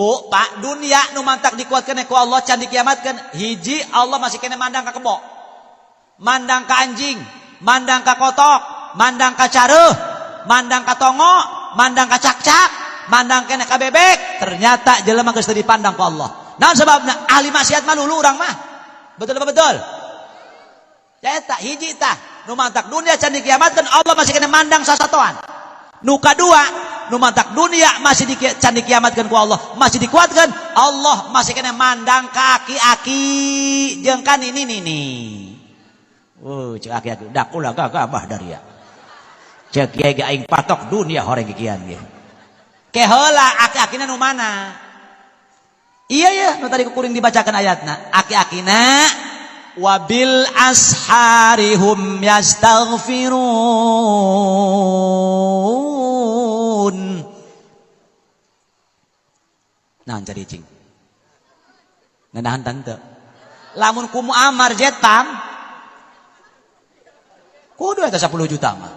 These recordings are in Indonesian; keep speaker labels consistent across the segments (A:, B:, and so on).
A: Bu, Pak, dunia nu mantak dikuatkeun ku Allah can dikiamatkeun. Hiji Allah masih kena mandang ka kebo. Mandang ka anjing, mandang ka kotok, mandang ka careuh, mandang ka tongo, mandang ka cak-cak, mandang kena ka bebek. Ternyata jelema geus teu dipandang ku Allah. Naon sababna? Ahli maksiat mah lulu urang mah. Betul apa betul? Ya eta hiji tah nu mantak dunia can dikiamatkeun Allah masih kena mandang sasatoan. Nu kadua, nu mantak dunia masih can dikiamatkeun ku Allah, masih dikuatkeun Allah masih kena mandang kaki-aki jeung kan ini. Cek aki-aki dak ulah gagah dari ya. Cek kiai ge aing patok dunia horeng kikian ge. Ke heula aki-akina nu mana? Iya nu tadi kuring dibacakan ayatna. Aki-akina wabil asharihum yastaghfirun. Naon cari cing? Nanahan tante. Lamun kumu amar jetam kudu eta 10 juta mah.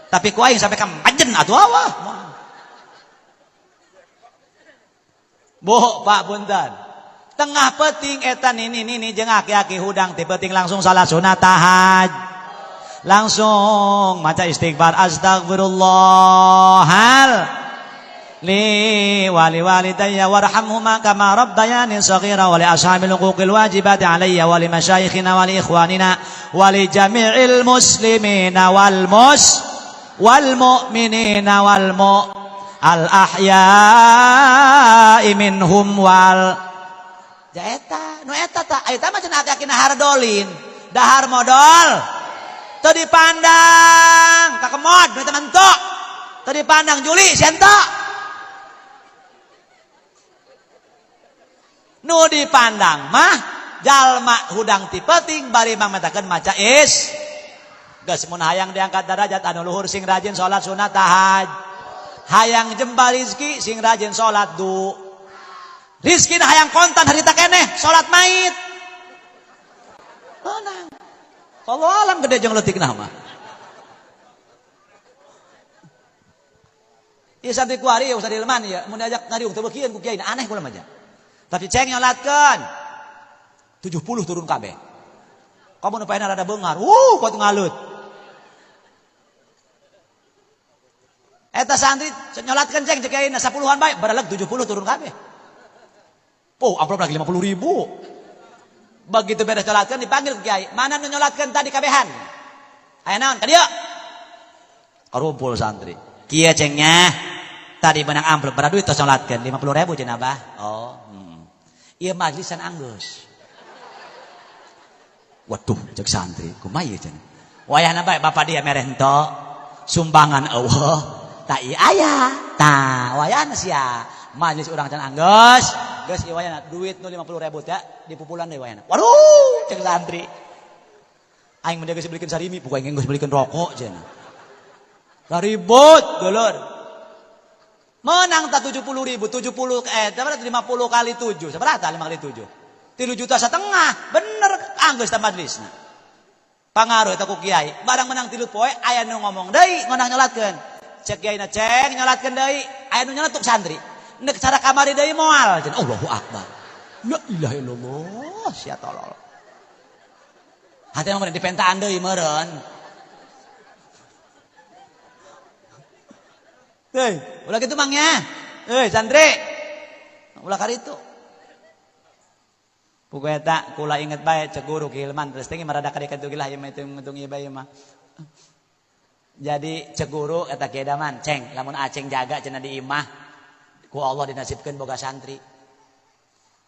A: Tapi ku aing sampai ka pajen atuh awah. Boh Pak punten. Tengah peting eta nini jeung aki-aki hudang ti peting langsung salat sunat tahaj. Langsung maca istighfar astagfirullahal li wali walidayya warhamhuma kama rabbayani shaghira wa li ashabil huquqil wajibati alayya wa li masyayikhina wa li ikhwanina wa li jami'il muslimina wal mu'minina wal al ahya'i minhum wal ja eta nu eta tah eta mah cenah aki-akina hardolin dahar modal teu dipandang ka kemod nu eta mentok teu dipandang juli sienta nu dipandang mah jalma hudang ti peuting bari mametakeun maca geus mun hayang diangkat derajat anu luhur sing rajin salat sunat tahaj. Hayang jembar rizki sing rajin salat rizki hayang kontan harita keneh salat mait menang kalau alam gede jeung leutikna mah ieu santri kuari Ustaz Ilman ya mun diajak ngariung teu beukian ku kiai aneh kula mah tapi ceng nyolatkeun 70 turun kabeh kamu nu paena rada beungar kuat ngalut. Eta santri nyolatkeun ceng cek kiai 10-an bae baraleg 70 turun kabeh. Amplop lagi 50.000. Begitu beres nyolatkeun dipanggil ke kiai, "Mana nu nyolatkeun tadi kabehan?" Aya naon? Ka dieu. Karumpul santri. Kieu cengnya tadi benang amplop bara duit tos nyolatkeun 50.000 cenah Abah. Ieu majlisan anggeus. Waduh cek santri, kumaha ieu cenah. Wayahna bae bapak dia mereh ento sumbangan eueuh. Tak iya aya, tak wayana sia majelis urang can anggeus, geus ieu wayana duit nu 50.000 teh dipupulan deui wayana. Waduh, cek santri. Aing mun geus beulekeun sarimi, pokok aing geus beulekeun rokok cenah. Karibut geuleur. Menang tak 70.000, 50 50 kali 7, sabaraha 5 kali 7? 3,5 juta. Bener anggeus ta majelisna. Pangaruh eta ku kiai, barang menang 3 poe aya nu ngomong deui ngonang nyolatkeun. Cek kiaina ceng nyolatkeun deui aya nu nyeletuk santri neuk cara kamari deui moal cenah Allahu akbar la ilaha illallah sia tolol hate mah dipentaan deui meureun heuh ulah kitu mangnya santri ulah karitu pugu eta kula inget bae cek guru ki Hilman terus teh marada ka dikentu gilah ieu mah hitung ieu bae mah. Jadi cek guru eta kieu daman ceng lamun aceng jaga cenah di imah ku Allah dinasibkeun boga santri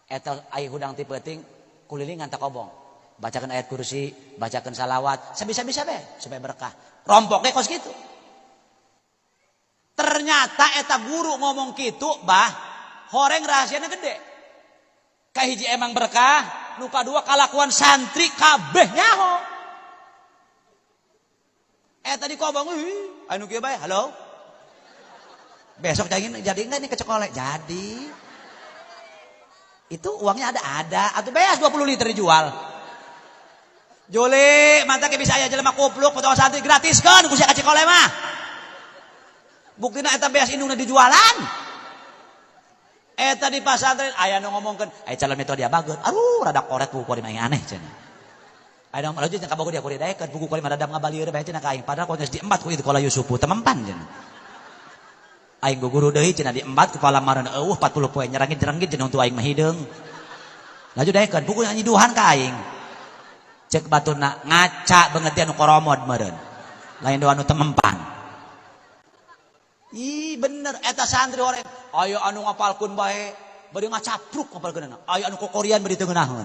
A: eta aya hudang ti peuting kulilingan tak kobong bacakeun ayat kursi bacakeun salawat sabisa-bisa bae supaya berkah rompok ge kos kitu ternyata eta guru ngomong kitu bah horeng rahasiana gede kahiji emang berkah nu kadua kalakuan santri kabeh nyaho. Tadi kobong, anu kieu bae, halo. Besok jadi enggak nih kecokolek? Jadi. Itu uangnya ada. Atuh beas 20 liter dijual. Juli, mantap ke bisa aya jelema kupluk foto santri gratiskeun ku sia kacikole mah. Buktina eta beas indungna dijualan. Eta di pasantren aya nu ngomongkeun, "Ai calon metode dia bagus." Aduh, rada koret buku kuari mah aneh cenah. Aya nu laju cenah kabogo dia kuari daekeun buku kuari mah dadam ngabalieur bae cenah ka aing. Padahal kudu diembat ku itu kala Yusufu temempan cenah. Aing guguru deui cenah diembat ku palamareun eueuh 40 poe nyerangit-jerangit cenah untuk aing mah hideung. Laju daekeun buku nyiduhan ka aing. Cek batuna ngaca beungeut dia nu koromod meureun. Lain doa nu temempan. Ih bener eta santri horeng aya anu ngapalkeun bae bari ngacapruk ngapalkeunna aya anu kokorian bari teu ngeunaheun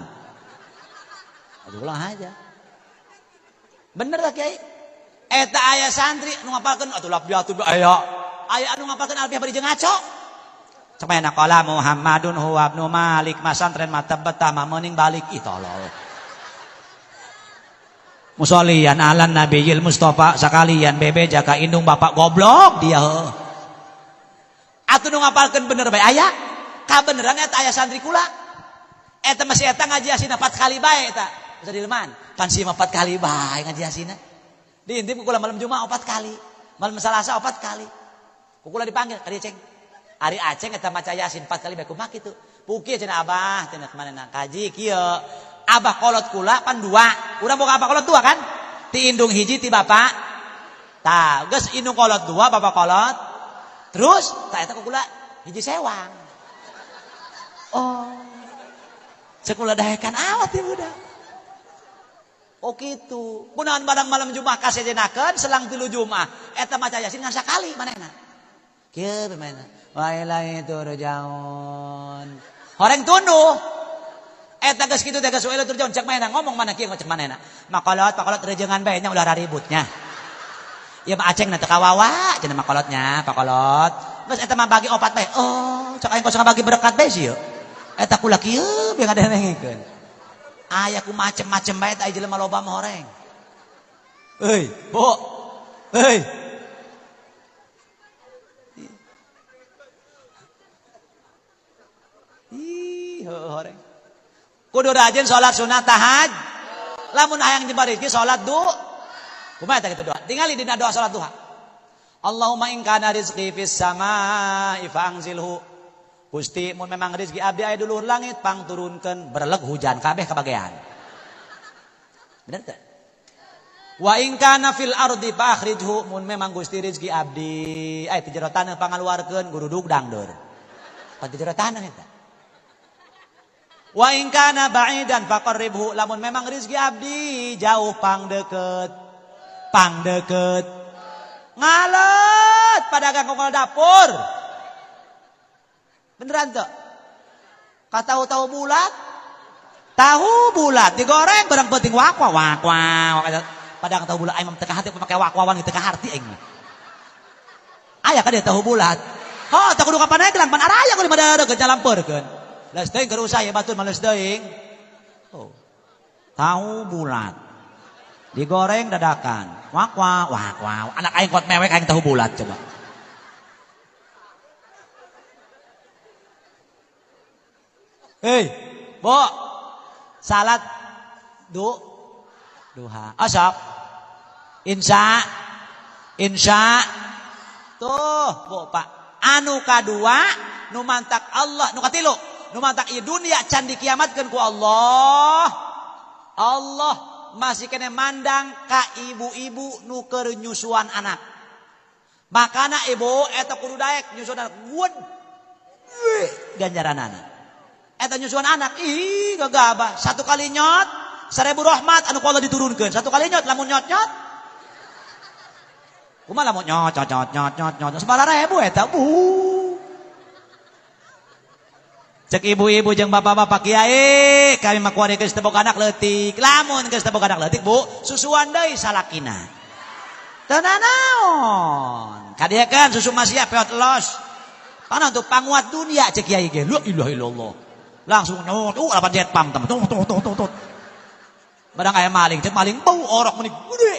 A: aduh ulang aja bener lah kiai eta aya santri anu ngapalkeun atuh lapiatul aya anu ngapalkeun alfiah bari jeung ngaco cepena qala Muhammadun huwa ibnu Malik masantren mata betama meuning balik ih tolol musollian alan nabiyil mustofa sakalian bebe jaga indung bapak goblok dia atuh nu ngapalkeun bener bae aya kabeneran eta aya santri kula eta masih eta ngaji asina 4 kali bae eta bisa dileman pan si 4 kali bae ngaji asina diintip kula malam Jumat 4 kali malam Salasa 4 kali kula dipanggil ka dieu ceng ari aceng eta maca yasin 4 kali bae kumaha kitu puki cenah abah cenah kemanana kaji kieu abah kolot kula pan 2 urang boga abah kolot 2 kan ti indung hiji ti bapak tah geus indung kolot 2 bapak kolot terus tah eta kula hiji sewang oh sekula daekan awat ya budak oh kitu kunaon barang malam Jumat kasejenakeun selang 3 Jumat eta maca yasin ngan sakali manehna kieu bemana wailai turjaun horeng tunduh eta geus kitu teh geus wailai turjaun cek manehna ngomong mana kieu cek manehna makolot rejengan bae nya ulah ributnya ya mah aceng na teu kawawa cenah makolotnya pakolot geus eta mah bagi opat bae oh cek aing kosong bagi berkat bae sih eta kula kieu beung ngadengengkeun aya ku macem-macem bae eta jelema loba mah horeng euy bo euy ih horeng kudu rajin salat sunat tahaj lamun hayang jembar rezeki salat kumaha eta kitu doa? Tingali dina doa salat duha. Allahumma in kana rizqi fis samaa'i fa'anzilhu. Gusti mun memang rezeki abdi aya di luhur langit pang turunkeun berleg hujan kabeh kabagean. Bener teu? Wa in kana fil ardi fa'akhrijhu mun memang Gusti rezeki abdi aya ti jero taneuh pangaluarkeun gurudug dangdeur. Pan ti jero taneuh eta. Wa in kana ba'idan faqarribhu lamun memang rezeki abdi jauh pang deukeut ngalet padagang kongkol dapur beneran tuh tahu bulat digoreng barang penting wakwa padang tahu bulat aing teu kahati pake wakwawan teu kaharti aing aya ka dia tahu bulat oh teu kudu kapaneglang pan araya ku di madeureug jalampeurkeun leus teuing keur usah ya batur males teuing oh tahu bulat digoreng dadakan wakwa anak aing kuat mewek aing tahu bulat coba hei bo salat duha asap insya tuh bo pak anu kadua nu mantak Allah nu katilu nu mantak ieu dunia can dikiamatkeun ku Allah masih kena mandang ka ibu-ibu nu keur nyusuan anak. Makana ibu eta kudu daek nyusuan anak. Wud. Ganjaranana. Eta nyusuan anak ih gagabah. 1 kali nyot 1000 rahmat anu ku Allah diturunkeun. 1 kali nyot lamun nyot. Kumaha lamun nyot. Sabaraha ribu eta. Cek ibu-ibu jeung bapak-bapak kiai kami mah kuari geus teu boga anak leutik lamun geus teu boga anak leutik bu susuan deui salakina teu nanaon kadiekeun susu mah sia peot los pana untuk panguat dunia cek kiai ge la ilaha illallah langsung nyot lapan jet pam teh tut barang aya maling cek maling bau orok meuni gede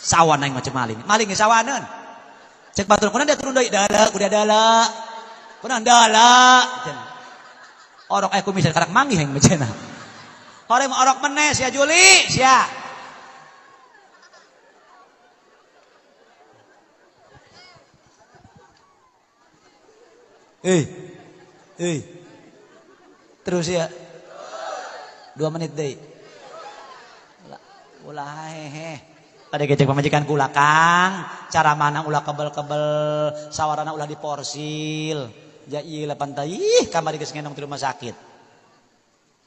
A: sawan aing macam maling ge sawaneun cek batur kunaon dia turun deui daele kudu daele kunaon daele orok aya kumis karak manggih yang macana horeng orok meneh sia Juli sia Terus ya. 2 menit deh. Ulah hehe. Tadi gecek pamajikan kula Kang, cara mana ulah kebel-kebel, sawarana ulah diporsil. Ja ieu pantai kamari geus ngenong di rumah sakit.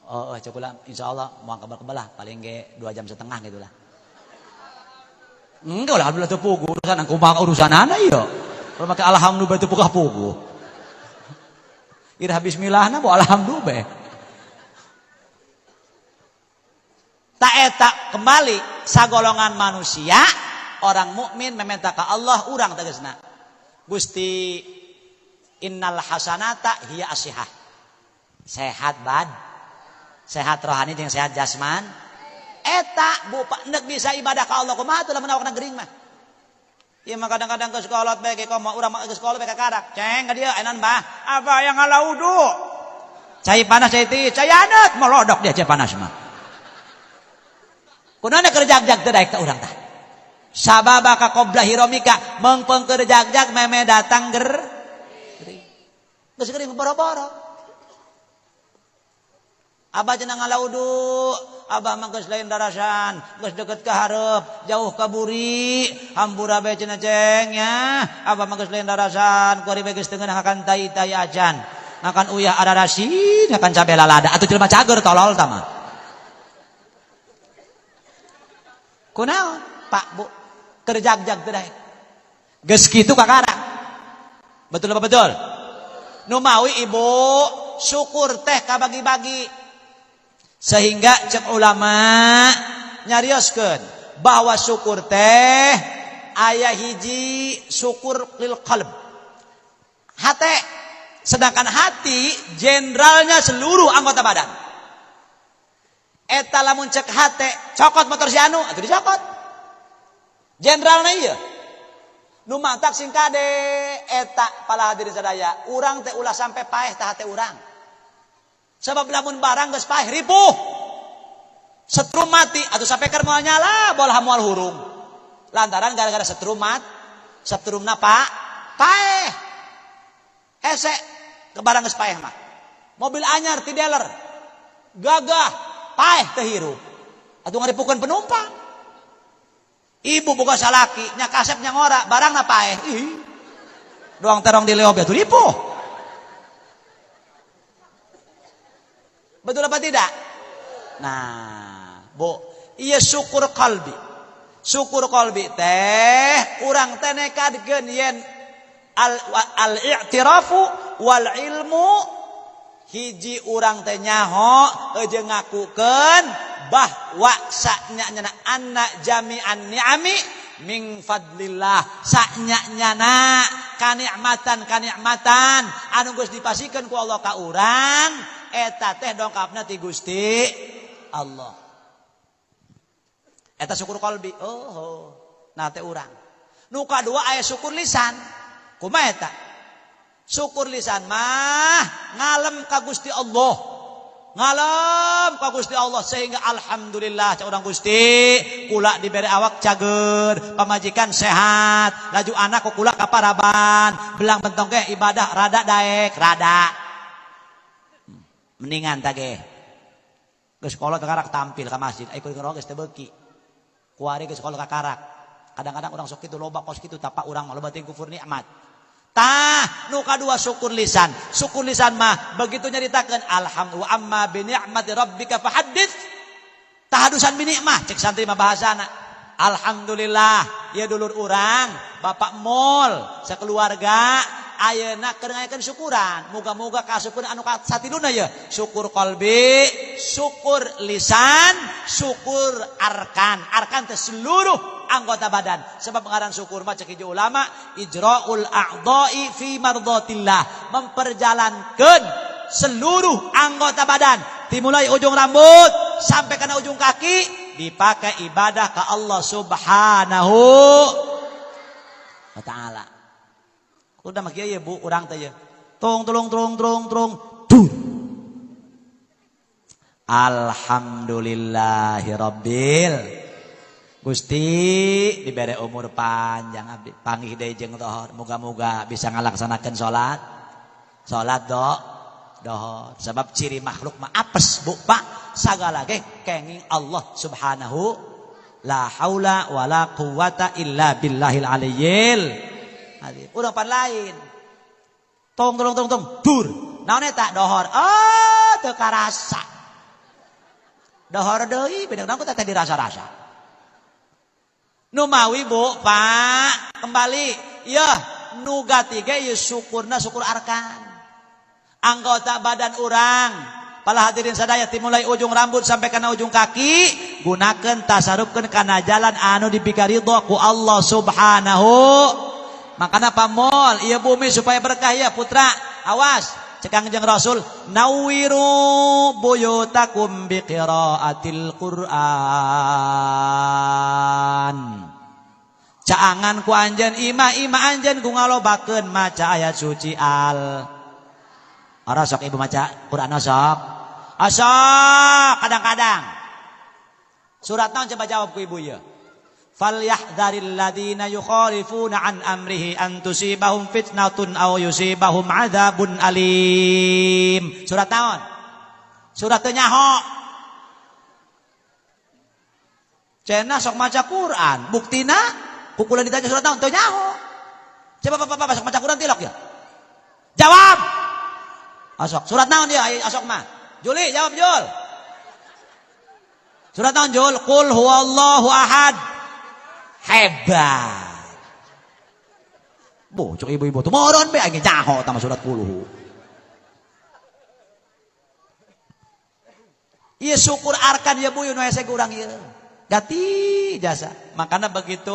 A: Oh, cukula insyaallah moal kebel-kebel lah, paling ge 2 jam setengah gitu lah. Enggak lah, alhamdulillah teu pugu urusan kumaha urusanana ieu. Kalau make alhamdulillah teu pugu. Ira bismillahna bo alhamdulillah be. Tak eta kembali sagolongan manusia orang mukmin meminta ka Allah urang tegasna. Gusti innal hasanata hiya asihah. Sehat bad. Sehat rohani jeung sehat jasman. Eta bu neuk bisa ibadah ka Allah kumaha teu lamun awakna gering mah. Ieu mah kadang-kadang ke sekolah bae ge komo urang mah ke sekolah bae ka karak. Ceng ka dieu enan bah. Apa yang ngalah wudu? Cai panas cai teh, cai aneut melodok dia cai panas mah. Kunaon kerjag-jag teu daek ka urang tah. Sababa ka qobla hiromika mengpeung kerjag-jag meme datang ger. Geus geuring boro-boro. Abah cenah ngalaudu, abah mah geus lain darasan, geus deukeut ka hareup, jauh ka buri, hampura bae cenah ceng nya. Abah mah geus lain darasan, kuari bae geus teu ngeunah akan tai-tai ajan. Akan uyah ada rasid, akan cabe lalada atuh jelema cager tolol tah mah. Kunaon? Pak, Bu, kerjag-jag teh daek. Geus kitu kakarang. Betul apa betul? Nu mawi Ibu, syukur teh kabagi-bagi. Sehingga cek ulama nyarioskeun bahwa syukur teh aya hiji syukur lil qalb. Hate, sedangkan hati jenderalnya seluruh anggota badan. Eta lamun cek hate cokot motor si anu atuh dicokot. Jenderalna ieu. Nu mantak sing kade eta pala hadirin sadaya, urang teh ulah sampai paeh tah hate urang. Sebab lamun barang geus paeh ripuh. Setrum mati atuh sampai keur moal nyala bolah moal hurung. Lantaran gara-gara setrumna paeh. Hese ke barang geus paeh mah. Mobil anyar ti dealer. Gagah paeh teh hirup. Atuh ngaripukeun penumpang. Ibu boga salaki nya kasep nya ngora barangna paeh. Ih. Doang terong di leob atuh ripuh. Betul apa tidak? Nah, Bu, ieu syukur qalbi. Syukur qalbi teh urang teh nekadkeun yen al-i'tirafu wal ilmu hiji urang teh nyaho jeung ngakukeun bahwa sanyana anna jami'an ni'ami min fadlillah, sanyana kanikmatan anu geus dipasikeun ku Allah ka urang eta teh dongkapna ti Gusti Allah. Eta syukur qalbi. Oh, nah teh urang. Nu kadua aya syukur lisan. Kumaha eta? Syukur lisan mah ngalem ka Gusti Allah. Ngalem ka Gusti Allah sehingga alhamdulillah ca urang Gusti kula dibere awak cager, pamajikan sehat, laju anak ku kula kaparaban, belang bentong ge ibadah rada daek, rada. Mendingan tage. Geus kolot kakarak tampil ka masjid, ai kuring geus teu beuki. Kuari geus kolot kakarak. Kadang-kadang urang sok kitu loba kos kitu tapak urang mah loba teuing kufur nikmat. Tah nu kadua syukur lisan. Syukur lisan mah begitu nyaritakeun alhamdulillah amma bi ni'mati rabbika fahaddits. Tahadusan bi nikmah cek santri mah bahasana. Alhamdulillah ya dulur urang, bapak mall, sakeluarga ayeuna keur ngayakeun syukuran. Muga-muga kasukuran anu satiluna ya. Syukur qalbi, syukur lisan, syukur arkan. Arkan teh seluruh anggota badan. Sebab pengaran syukur mah cek hiji ulama ijra'ul a'dha'i fi mardatillah, memperjalankan seluruh anggota badan dimulai ujung rambut sampai kana ujung kaki dipakai ibadah ke Allah Subhanahu wa taala. Udah mah kieu ya Bu, urang teh ya. Tung dur. Alhamdulillahirabbil Gusti dibere umur panjang abdi panggih deui jeung tohor, muga-muga bisa ngalaksanakeun salat. Salat do dohor. Sebab ciri makhluk mah apes bu pak, sagala ge kenging Allah subhanahu la haula wala quwata illa billahil aliyyil. Urang pan lain. Tong dur. Naon eta dohor? Teu karasa. Dohor deui bener-bener teh dirasa-rasa. Nu mawi bu pak kembali. Ieu nu gatiga ieu syukurna syukur arkan. Anggota badan urang. Pala hadirin sadaya dimulai ujung rambut sampai kana ujung kaki, gunakeun tasarrufkeun kana jalan anu dipikaridho ku Allah subhanahu. Makana pamol ieu bumi supaya berkah ya putra. Awas cek Kangjeng Rasul, nawwiru buyutakum biqiraatil Qur'an. Caangan ku anjeun imah anjeun ku ngalobakeun maca ayat suci al. Ora sok ibu maca Quran sok. Asok kadang-kadang. Surat naon coba jawab ku ibu ya. Falyahdharil ladzina yukhalifuna an amrihi an tusibahum fitnatun aw yusibahum adzabun alim. Surat naon? Surat teu nyaho. Cenah sok maca Quran, buktina kukulan ditanya surat naon teu nyaho. Coba Bapak sok maca Quran tilok ya. Jawab. Asok surat naon dia asok mah? Juli jawab Jul. Surat naon Jul? Qul huwallahu ahad. Hebat. Bocok ibu-ibu tuh moron be age nyaho tama surat qul. Ieu syukur arkan ya buyun we urang ieu. Gati jasa. Makanya begitu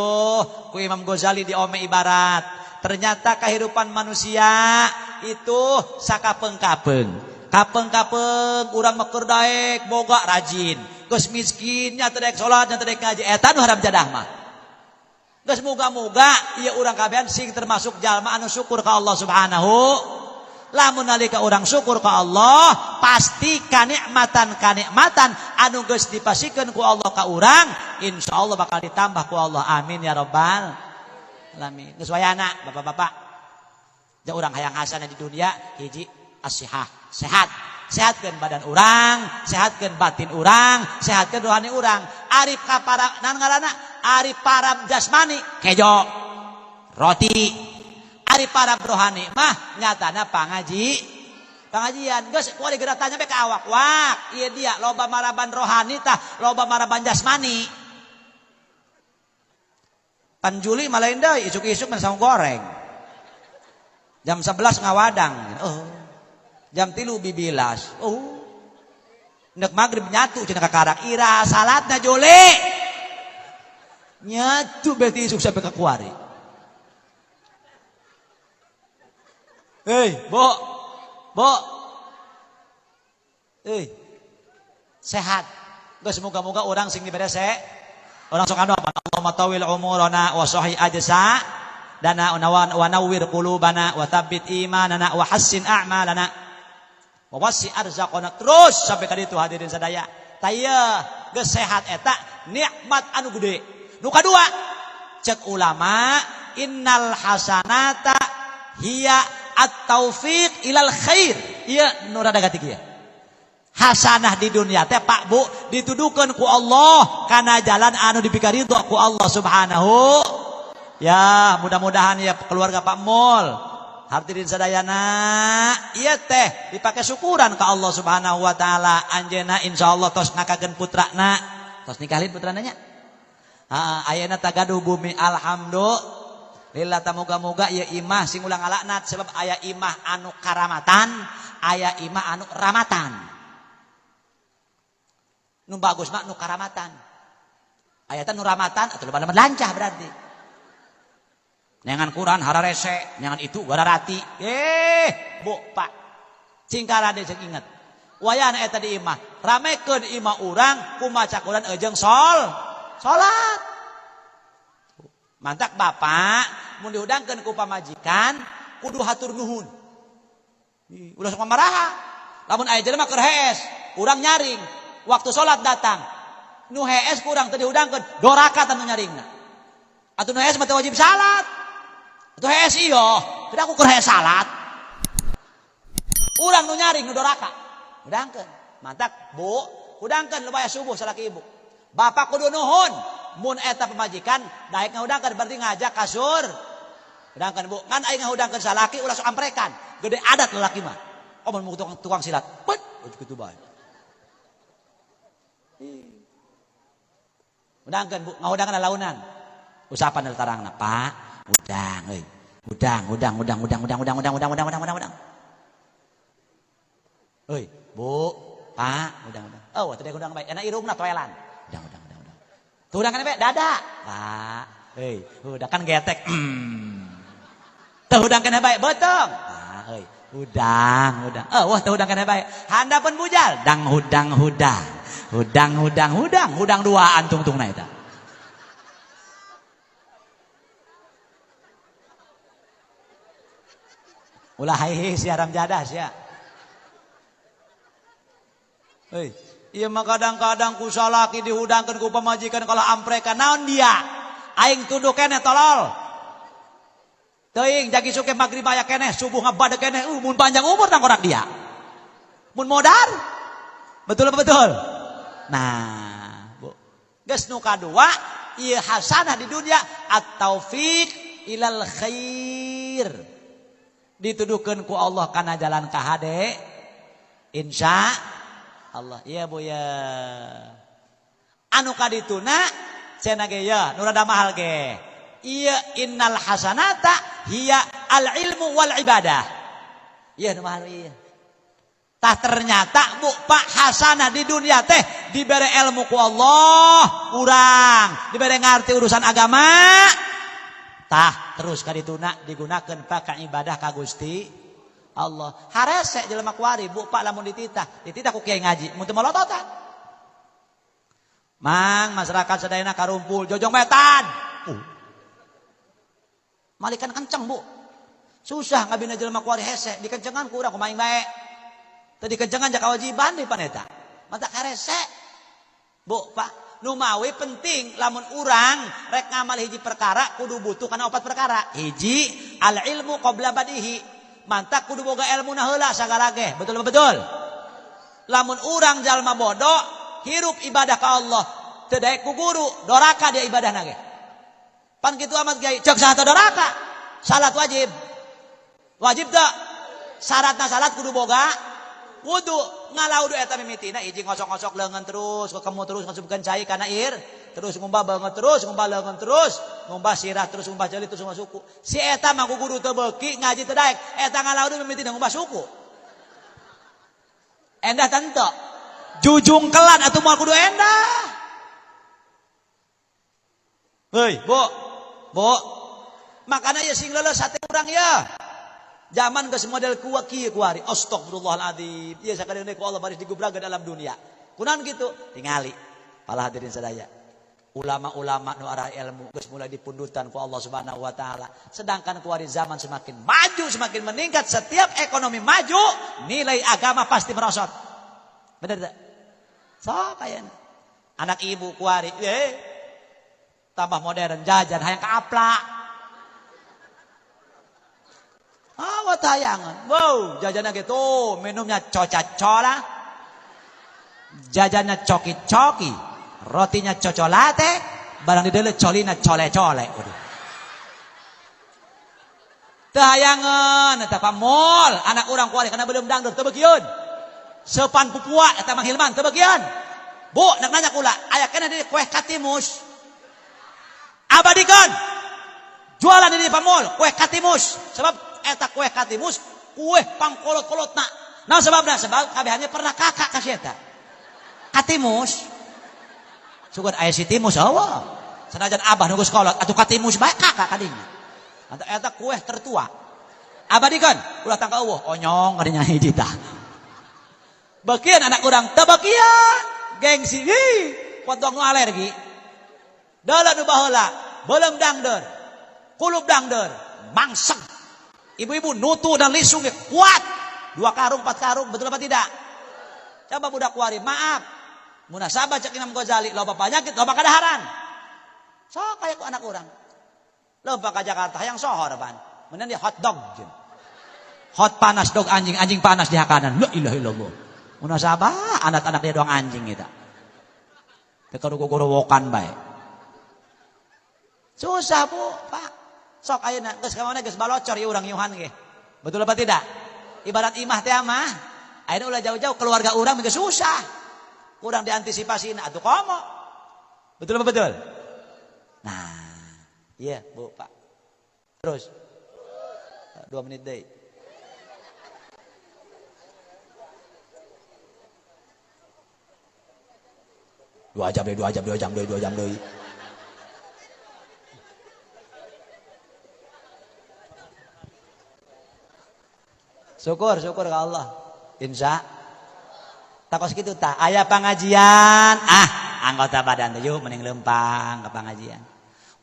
A: ku Imam Ghazali di ome ibarat. Ternyata kehidupan manusia itu sakapeng-kapeng. Kapeng-kapeng urang mekeur daek boga rajin. Geus miskinnya teu daek salat nya teu daek ngaji eta nu harap jadah mah. Geus muga-muga ieu urang kabehan sing termasuk jalma anu syukur ka Allah subhanahu. Lamun nalika urang syukur ka Allah, pasti kanikmatan anu geus dipasikeun ku Allah ka urang, insyaallah bakal ditambah ku Allah. Amin ya rabbal alamin. Geus wayana bapak-bapak. Da urang hayang hasanah di dunia hiji as-sihah, sehat. Sehatkeun badan urang, sehatkeun batin urang, sehatkeun rohani urang. Ari ka para naon ngaranna? Ari para jasmani kejo, roti. Ari para rohani mah nyatana pengajian. Geus kuari geura tanya be ka awak. Wak, ieu dia loba maraban rohani tah, loba maraban jasmani. Pan Juli malain deui isuk-isuk mah saung goreng. Jam 11 ngawadang. Jam 3 bibilas. Nek magrib nyatu cenah kakarak ira salatna Juli. Nyatu berarti isuk sampai ke kuari. Hei, Bo. Sehat. Geus moga-moga urang sing dibere Orang sok anu Allahumma tawil umurana wa sahih ajsa dana wa nawwir qulubana wa tsabbit imanana wa hassin a'malana wa wasi arzaqana. Terus sampai ka ditu hadirin sadaya. Taya geus sehat eta nikmat anu gede. Nu kadua cek ulama innal hasanata hiya at-taufiq ilal khair. Ieu nu rada gati kieu. Hasanah di dunia teh Pak Bu dituduhkeun ku Allah kana jalan anu dipikaridho ku Allah subhanahu. Ya mudah-mudahan ya keluarga Pak Mul hadirin sadayana ieu teh dipake syukuran ka Allah subhanahu wa taala. Anjeunna insyaallah tos ngakageun putrana tos nikahin putrana nya. Ayeuna tagaduh bumi alhamdulillah tamoga-moga ieu imah sing ulang alaknat sebab aya imah anu karamatan aya imah anu ramatan. Nu bagus mah nu karamatan. Ayatan nu ramatan atuh loba lancah berarti. Neangan Quran hararese, neangan itu gararati. Bu, Pak. Cingkarade ceuk inget. Wayana eta di imah, ramekeun imah urang ku maca Quran ejeung salat. Mantak Bapak, mun diudangkeun ku pamajikan kudu hatur nuhun. Ulah sok maraha. Lamun aya jelema keur hees, urang nyaring. Waktu sholat datang, nu hees kurang tadi udangkeun 2 rakaat anu nyaringna. Atuh nu hees mah teu wajib salat. Atuh hees ieu, tidak aku keur hees salat. Urang nu nyaring nu doraka. Hudangkeun. Mantak, Bu, hudangkeun lupaya subuh salaki ibu. Bapak kudu nuhun. Mun eta pemajikan daek ngahudangkeun berarti ngajak kasur. Hudangkeun Bu, kan aing ngahudangkeun salaki ulah sok amprekan. Gede adat lelaki mah. Oh mun tukang silat. Bet, kitu bae. Hudangkeun Bu, ngahudangkeun launan. Usapan tarangna, Pak, udang euy. Udang. Euy, Bu, Pak, udang. Oh, tadi udang bae. Enak irungna toelan. Udang. Tuh udang kan bae dada. Pak, euy, udah kan getek. Tuh udang kan bae beuteng. Pak, euy, udang. Oh, wah tuh udang kan bae. Handapeun bujal, hudang. Hudang duaan tungtungna eta. Ulah hei siaram jadah sia. Hei, ieu mah kadang-kadang ku salaki dihudangkeun ku pamajikan kalau amprekan naon dia? Aing tunduk keneh tolol. Teuing jagi suke magrib aya keneh, subuh ngabadeg keneh, mun panjang umur nang korak dia. Mun modar. Betul apa betul? Nah, Bu. Geus nu kadua, ieu hasanah di dunia at-taufiq ilal khair. Dituduhkeun ku Allah kana jalan ka hade. Insya Allah. Iya Bu ya. Anu kadituna cenah ge ya, nu rada mahal ge. Iya innal hasanata hiya al ilmu wal ibadah. Iya nu mahal ieu. Tah ternyata Bu Pak hasanah di dunia teh dibere ilmu ku Allah, urang dibere ngarti urusan agama. Tah terus kadituna digunakeun pakai ibadah ka Gusti Allah. Harese jelema kuari Bu Pak lamun dititah ku kiai ngaji mun teu malototan. Mang masyarakat sadayana karumpul jojong metan. Malikan kenceng Bu. Susah ngabina jelema kuari hese dikencengan ku urang kumaha bae. Teu dikencengan jak kewajiban di paneta. Mata harese. Bu Pak numawi penting lamun urang rek ngamal hiji perkara kudu butuh kana 4 perkara. Hiji al ilmu qabla badihi. Mantak kudu boga ilmuna heula sagala ge. Betul apa betul? Lamun urang jalma bodoh hirup ibadah ka Allah teu daek ku guru, doraka dia ibadahna ge. Pan kitu amat kiai, cek saha teu doraka. Salat wajib. Wajib teu? Syaratna salat kudu boga wudu. Ngalaudu eta mimitina hiji ngosok-ngosok leungeun terus, kekemu terus ngasupkeun cai kana air, terus ngumbah banget terus, ngumbah leungeun terus, ngumbah sirah terus, ngumbah jeli terus ngumbah suku. Si eta mah ku guru teu beuki ngaji teu daek, eta ngalaudu mimitina ngumbah suku. Endah teu? Jujung kelan atuh moal kudu endah. Heuy, Bu. Makana ieu sing leuleus hate urang ya. Zaman geus model kuat kieu kuari. Astagfirullahaladzim. Ieu sakadengna ku Allah baris digubraga dalam dunia. Kunaon kitu? Tingali. Para hadirin sadaya. Ulama-ulama nu arah ilmu geus mulai dipundutan ku Allah Subhanahu wa taala. Sedangkan kuari zaman semakin maju, semakin meningkat, setiap ekonomi maju, nilai agama pasti merosot. Bener tak? So kayana. Anak ibu kuari, tambah modern jajan hayang kaaplak. Awat tayangan. Wow, jajannya gitu, minumnya coca-cola. Jajannya coki-coki. Rotinya cocolate, barang di dalam colina cole-cole. Tayangan eta pamol, anak urang kuari kana belum dangdur teu begieun. Sepan pupua eta Mang Hilman teu begieun. Bu, nak nanya kula, aya kana di kue katimus. Abadikeun. Jualan di pamol, kue katimus. Sebab eta kue katimus, kue pangkolot-kolotna. Nah sebabna sebab kabehannya pernah kakak kasih eta. Katimus. Sugan aya si timus eueuh. Sanajan abah nu geus kolot atuh katimus bae kakak kadinya. Eta kue tertua. Abadikeun ulah tangka eueuh onyong kadinya hiji tah. Beukeun anak urang teu beukeun. Gengsi potong nu alergi. Dalam nu baheula beuleum dangdeur. Kulub dangdeur, mangseng. Ibu-ibu nutu dan lisung kuat. 2 karung, 4 karung, betul apa tidak? Coba budak kuari, maaf. Munasabah cek Imam Ghazali, loba penyakit, loba kadaharan. So kayak ku anak orang. Loba ka Jakarta yang sohor ban. Meuneun dia hot dog. Hot panas dog anjing, anjing panas di hakanan. La ilaha illallah. Una sabah anak-anak dia doang anjing kita. Teka gorowokan bae. Susah Bu, Pak. Sok ayeuna geus ka mana geus balocor ieu urang yuhan ge. Betul apa tidak? Ibarat imah teh mah. Ayeuna ulah jauh-jauh keluarga urang geus susah. Kurang diantisipasiin atuh komo. Betul apa betul? Nah, iya Bu, Pak. Terus 2 menit deui. Dua jam deh. Syukur ke Allah. Insya takos gitu tak. Aya pengajian. Anggota badan tuh yuk mending lempang ke pengajian.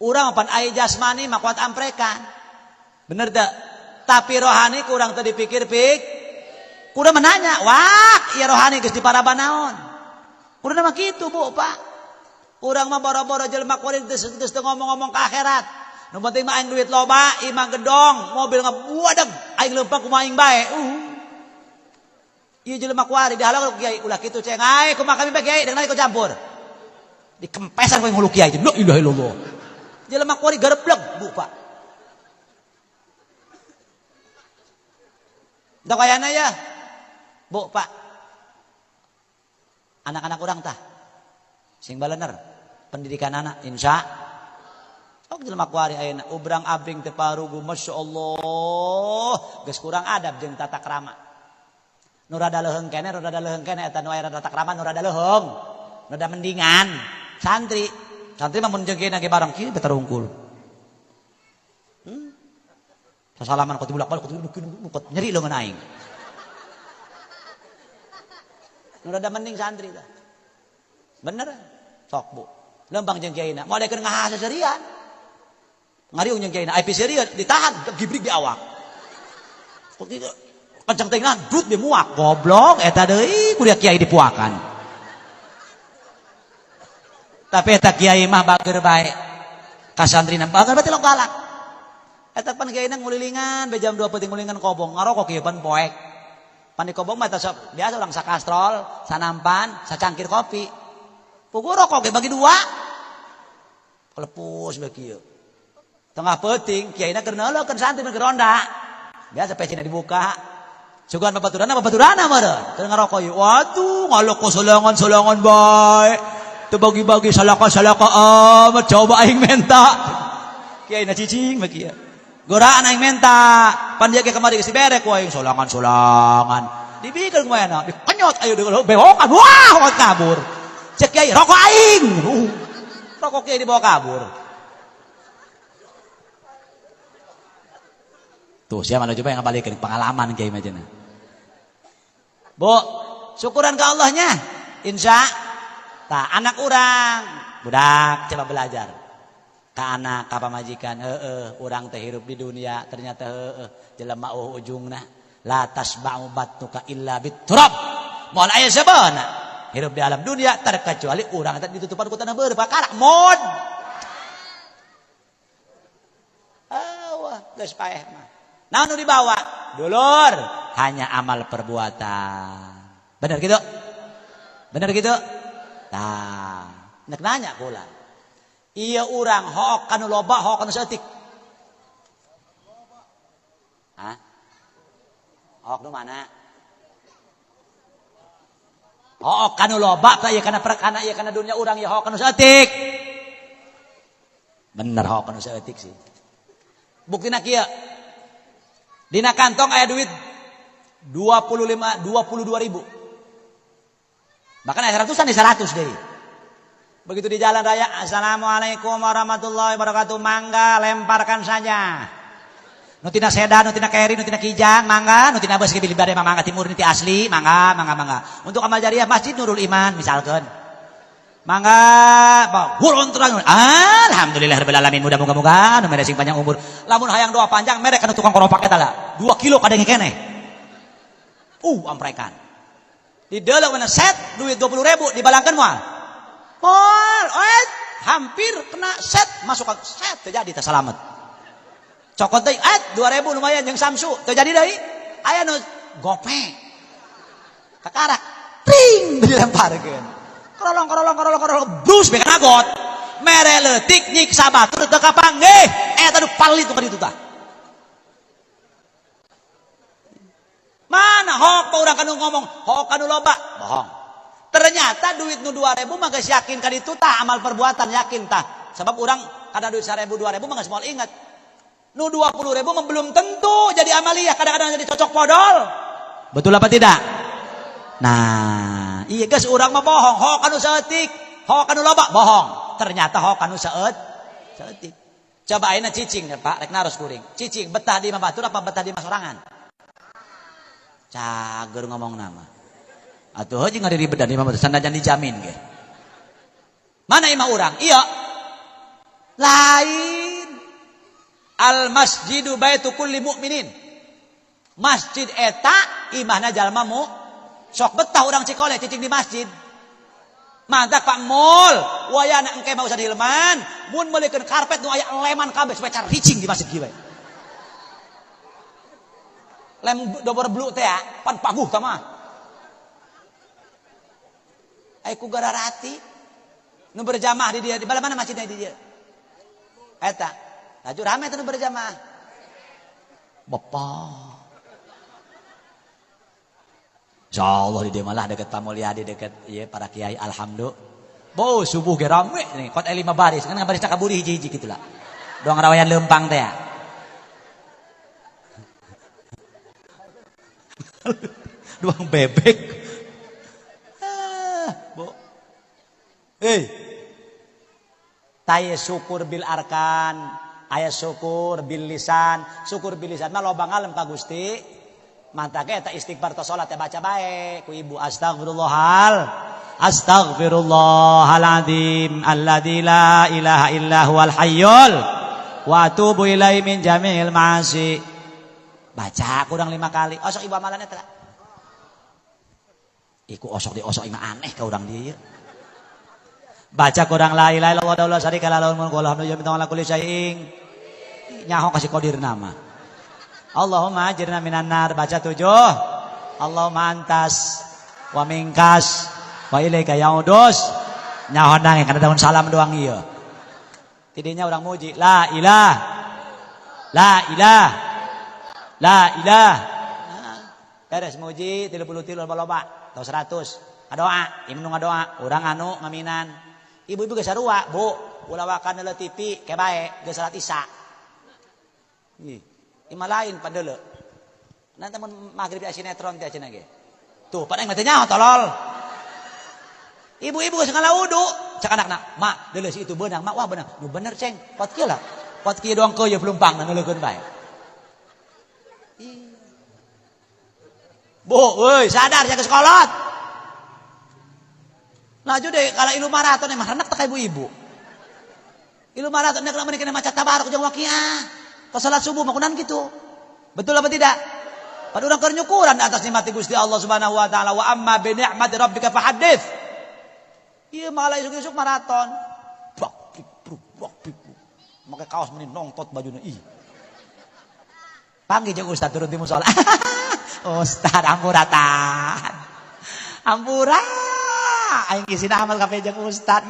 A: Urang pan aya jasmani mah kuat amprekan. Bener tak? Tapi rohani kurang teu dipikir-pik. Kudu menanya, wah, iya rohani geus diparaban naon? Kudu mah kitu Bu, Pak. Urang mah boro-boro jelema kuring geus teu ngomong-ngomong ke akhirat. Nu penting mah aing duit loba, imah gedong, mobil ngabuadeg, aing leumpang kumaha aing bae. Ieu jelema kuari dihalang ku kiai ulah kitu ceng. Ai kumaha kami bae kiai dengan ikut campur. Dikempesan ku hulu kiai. La ilaha illallah. Jelema kuari gareblek, Bu, Pak. Da kayana ya. Bu, Pak. Anak-anak urang tah sing balener pendidikan anak insya ok jelema kuari ayeuna ubrang abring teu parugu masyaallah geus kurang adab jeung tata krama nu rada leuheung keneh eta nu aya tata krama nu rada leuheung nu rada mendingan santri mah mun jeung kieu ge bareng kieu beter hungkul sasalaman ku bulak-balik ku nyeri leungeun aing nu rada mending santri tah. Bener. Sok Bu. Lempang jeung kiaina. Mau adekeun ngahasa serian. Ngariung jeung kiaina. IP serian ditahan gibrig di awak. Kencang teuing brut di muak. Goblok eta deui kudu kiai dipuakan. Tapi eta kiai mah bageur bae. Ka santrina bageur bae teh galak. Eta pan kiaina ngulilingan be jam 2 penting ngulilingan kobong. Ngarokok kieu pan poek. Pandi kobong mah biasa orang sakastrol, sanampan, sacangkir kopi. Pukul rokok ge bagi 2. Kelepus bae kieu. Tengah peuting kiaina keur neuleukeun santri keur ronda. Biasa pecina dibuka. Sugan babaturanna meureun. Teu ngarokok ieu. Waduh, ngaloko solongan bae. Teu bagi-bagi salaka-salaka amat coba aing menta. Kiaina cicing bae kieu. Goraan aing menta, pan dia ke kamari geus diberek ku aing solangan. Dibikeun kumaha dikenyot ayo bewokan. Wah, hot kabur. Cek kiai rokok aing. Rokok kiai dibawa kabur. Tuh, siapa nu coba yang ngabalikeun pengalaman kiai mah cenah. Bu, syukuran ke Allahnya. Insya tah anak urang budak coba belajar. Ka anak ka pamajikan urang teh hirup di dunia ternyata jelema ujungna la tasba'u batnuka illa biturab moal aya sabana hirup di alam dunia terkecuali urang teh ditutupan ku tanah beur bakara mod geus paeh mah naon nu dibawa dulur hanya amal perbuatan bener gitu tah nek nanya kula iya urang hook kanu loba hook kanu saeutik. Hah? Hook nu mana? Hook kanu loba tah ieu kana perkana ieu kana dunia urang ieu hook kanu saeutik. Bener hook kanu saeutik sih. Buktina kieu. Dina kantong aya duit 22.000. Bahkan aya 100-an di 100 deui. Begitu di jalan raya, assalamualaikum warahmatullahi wabarakatuh, mangga lemparkan saja. Nutina sedan, nutina keri, nutina kijang, mangga, nutina bus ke bilibade mangga timur niti asli, mangga. Untuk amal jariah Masjid Nurul Iman misalkan. Mangga, gulon terang. Alhamdulillahirabbil alamin, mudah-mudahan nu mere sing panjang umur. Lamun hayang doa panjang mere kana tukang koropak eta lah. 2 kilo kadenge keneh. Amprekan. Di deuleuh mana set duit 20.000 dibalangkeun moal. Hampir kena set masuk set terjadi tak selamat. Cokot deui 2000 lumayan jeung Samsu terjadi deui aya nu gope. Kakarak tring dilemparkeun. Korolong brus beka nagot. Mere leutik nyiksa batur teu kapanggih. Eta nu palit nu kaditu tah. Mana hok urang kanu ngomong, hok kanu loba, bohong. Ternyata duit nu 2000 mah geus yakin kaditu tah amal perbuatan yakin tah. Sebab urang kada duit 1000 2000 mah geus moal inget. Nu 20.000 mah belum tentu jadi amaliyah, kadang-kadang jadi cocok podol. Betul apa tidak? Nah, iya geus urang mah bohong, hok kanu saeutik, hok kanu loba, bohong. Ternyata hok kanu saeutik. Coba ayeuna cicing ya Pak, rek naros kuring. Cicing betah di imah batur apa betah di imah sorangan? Cager ngomong nama. Atuh heuh jeung ribet di imah batur sandajan dijamin ge. Mana imah urang? Iya. Lain. Al masjidu baitu kulli mu'minin. Masjid eta imahna jalma mu sok betah urang Cikole cicing di masjid. Mantap Pak Mul, wayana engke mah usah dihilman, mun meulikeun karpet nu aya leman kabeh supaya car ricing di masjid kieu. Lem dobor blue teh ya, pan paguh tah mah. Ai ku gararati nu berjamaah di dia, di bala mana masjidnya di dia? Eta. Laju rame teh nu berjamaah. Bapak. Insyaallah di dia malah dekat Pamulyadi dekat ieu para kiai alhamdulillah. Bo subuh ge rame nih, kot 5 baris, kan baris takaburi hiji-hiji kitu lah. Doang rawayan leumpang teh ya. Doang bebek. Bo. Taya syukur bil arkan, aya syukur bil lisan. Syukur bil lisan mah loba ngalem ka Gusti. Mantake eta istighfar ta salat baca bae ku ibu astaghfirullahaladzim alladzi la ilaha illa huwal hayyul wa atubu ilaihi min jami'il ma'asi. Baca kurang 5 kali. Osok ibu amalan eta. Iku osok di osok imah aneh ka urang dieu. Baca kurang la ilaha illallah wa la syarika lahu mulku wa lahu hamdu wa kulli syai'in. Nyaho kasih kodir nama. Allahumma ajirna minan nar baca 7. Allahumma antas wa minkas wa ilaika yaudus. Nyaho nang kana daun salam doang ieu. Tidinya urang muji la ilah. La ilah. La ilah. Beres muji 33 loba atau 100. Ngadoa, imnu ngadoa, urang anu ngaminan. Ibu-ibu geus sarua, Bu, ulah wakan leuleuh TV ke bae geus salat Isya. Ih. Imah lain pandeuleu. Nanti mun magrib aya sinetron teh cenah ge. Tuh, pada engke teh nyaho tolol. Ibu-ibu geus ngalaudu, cak anakna, "Mak, deuleu si itu beunang." "Mak, wah beunang." "Nu bener, Ceng. Pot kieu lah. Pot kieu doang keu ye pelumpang ngeuleukeun bae." Bu, euy, sadar jaga sekolot. Laju deh kalau ilu maraton emang renak tak ibu-ibu. Ilu maraton nek lamun kena maca tabarok jeung waqiah. Pas salat subuh makunan gitu. Betul apa tidak? Pada urang keur nyukuran atas nikmat Gusti Allah Subhanahu wa taala wa amma bi ni'mati rabbika fahaddits. Ieu malah isuk-isuk maraton. Make kaos meni nongtot bajuna ih. Panggih jeung ustaz turun di musala. Ustaz ampuratan. Ampura. Aing kisina amal ka jeung ustaz.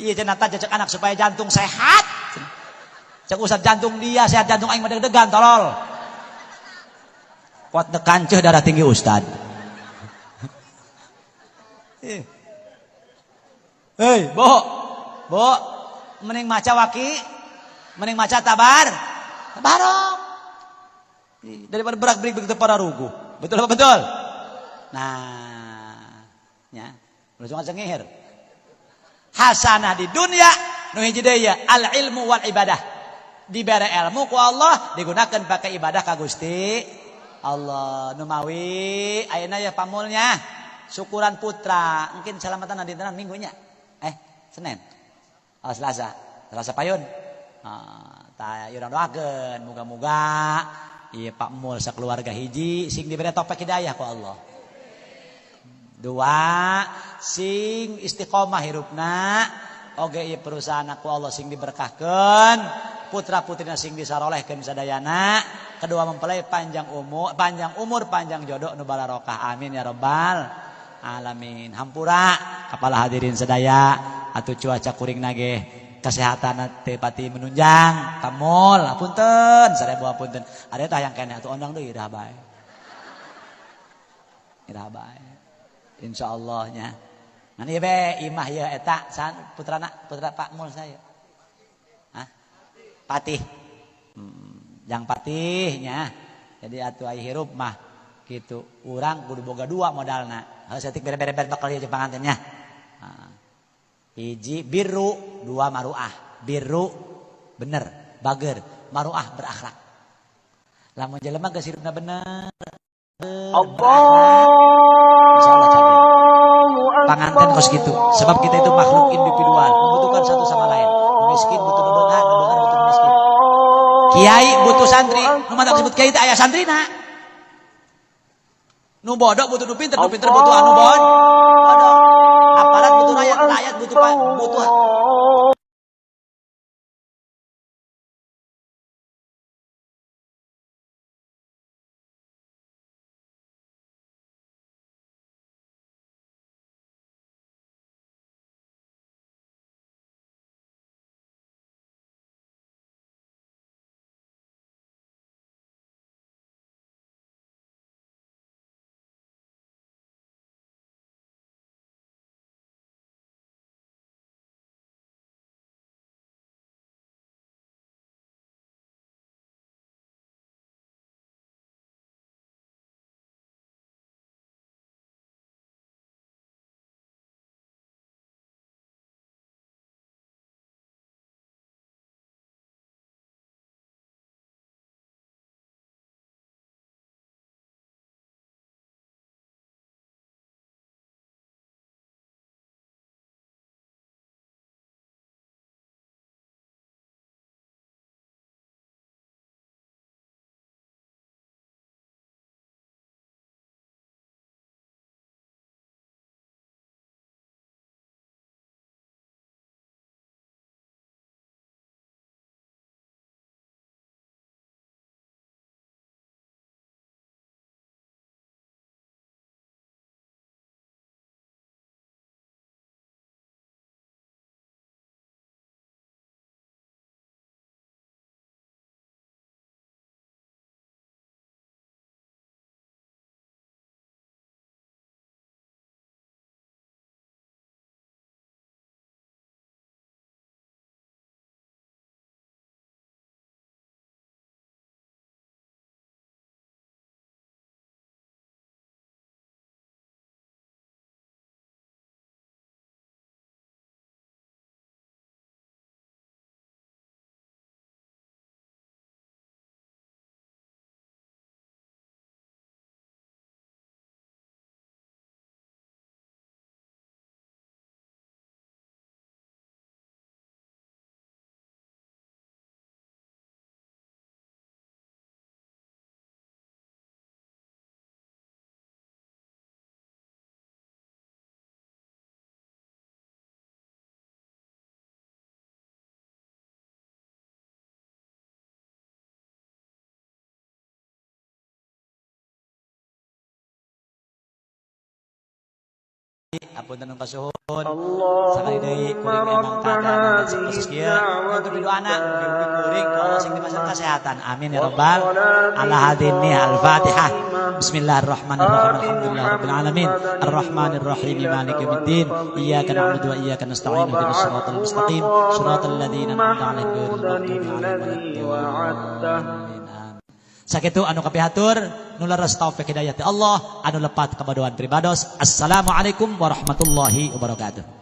A: Ieu cenah tah cocok anak supaya jantung sehat. Cek ustaz jantung dia sehat, jantung aing mah deg-degan tolol. Kuat nekanceuh darah tinggi ustaz. Hei, Bo. Mending maca waki, mending maca tabarok. Daripada berak-berik teu pada rugu. Betul apa betul? Nah, nya, langsung ngehir. Hasanah di dunia nu hiji deui al ilmu wal ibadah. Dibere ilmu ku Allah digunakan pakai ibadah ka Gusti Allah. Nu mawi ayeuna ya pamulnya syukuran putra mungkin salamatan dinten minggunya Senin Selasa payun tah urang doakeun muga-muga ieu Pak Mul sakeluarga hiji sing dibere taufik hidayah ku Allah. 2 sing istiqomah hirupna oge ieu perusahaan ku Allah sing diberkahkeun putra putrina sing disarolehkeun sadayana kedua mempelai panjang umur, panjang jodoh nu barokah. Amin ya rabbal alamin. Hampura kepala hadirin sedaya, atuh cuaca kuring nage kesehatan teu pati menunjang, kamul apunten, sarebu apunten. Ada tah yang kene atuh ondang deui dah bae. Dah bae. Insyaallah nya. Ngan ieu be imah ieu eta putra Pak Mul saya. Hah? Patih. Yang patihnya. Jadi atuh ai hirup mah kitu. Urang kudu boga dua modalna. Heuh saeutik bere-bere bakal ieu pangantennya. Hiji birru, dua maruah. Birru bener, bager, maruah berakhlak. Lamun jelema geus hirupna bener. Insyaallah cabe. Panganten kos gitu. Sebab kita itu makhluk individual, membutuhkan satu sama lain. Miskin butuh beungan butuh miskin. Kiai butuh santri, nu mantap disebut kiai teh aya santrina. Nu bodoh butuh nu pinter butuh anu bodoh. Aparat butuh rakyat butuh apunten nu kasuhun sakali deui kuring emang keadaan khusus kieu untuk doana mugi-mugi kuring ku Allah sing dipasang kesehatan amin ya rabbal alamin al-fatihah bismillahirrahmanirrahim alhamdulillahirabbil alamin arrahmanirrahim maliki yaumiddin iyyaka na'budu wa iyyaka nasta'in ihdinas siratal mustaqim siratal ladzina an'amta 'alaihim ghairil maghdubi 'alaihim waladdallin. Sakitu anu kapihatur nu leres taufik hidayah ti Allah anu lepat kabodohan pribados. Assalamualaikum warahmatullahi wabarakatuh.